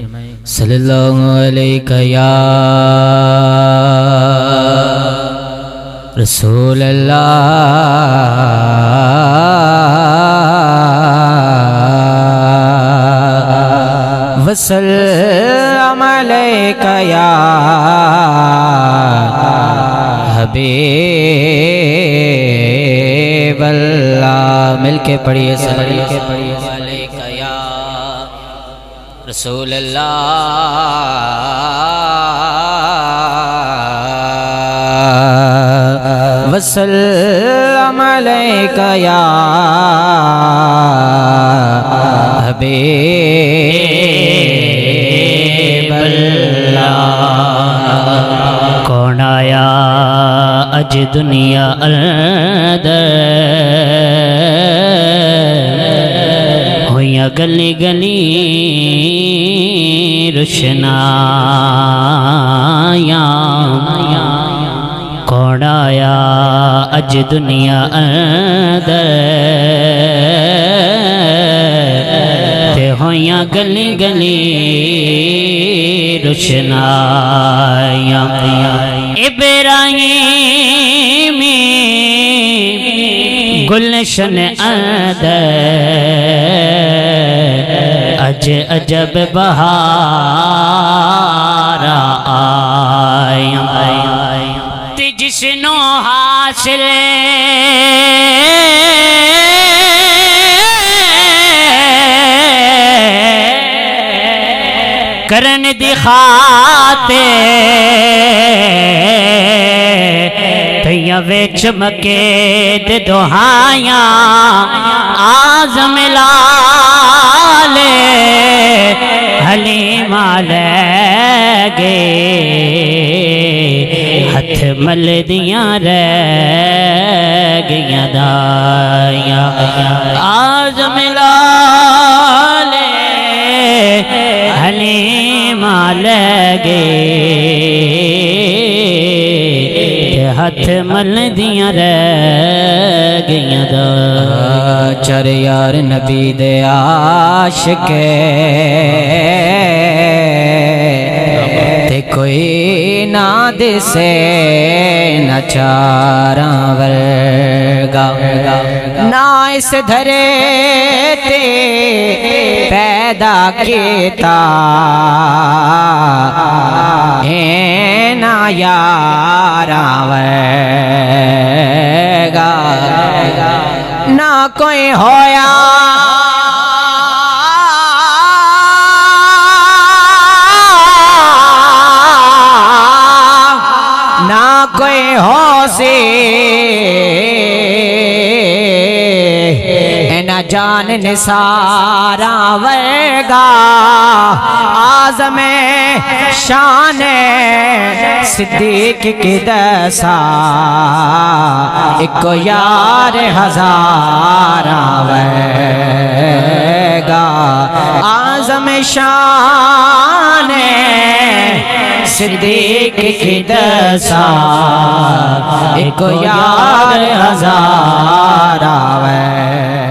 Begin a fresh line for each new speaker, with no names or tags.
सल्लल्लाहु अलैहि या रसूल अल्लाह वसल्लम अलैका या हबीब अल्लाह। मिलके पढ़िए सल्लल्लाहु अलैका या रसूल अल्लाह वसल्लम अलैका या हबीब अल्लाह।
कौन आया अज दुनिया अंदर होया गली गली रुशनाया। कौन आया अज दुनिया अंदर ते होया गली गली रुशनाया। इब्राहिम गुलशन अंदर अज अजब बहारा आया। ते जिसनो हासिल करन दिखाते तैया वे चमके दे दुहाया। आज़म लाले हलीमा लगे हथ मल दिया रह गया दाया। आज़म लाले हलीमा लगे हथ मल दिया रह गया दा।
चर यार नबी दे आशिके ते कोई ना दिसे न चारा वर्गा ना इस धरे ते पैदा किता है ना यारा वर्गा ना कोई होया ना कोई हो से न जान निसारा वर्गा। आज़म शान सिद्दीक की दसा एक यार हज़ारा वर्गा। आज़म शान सिद्दीक की दसा एक यार हज़ारा वर्गा।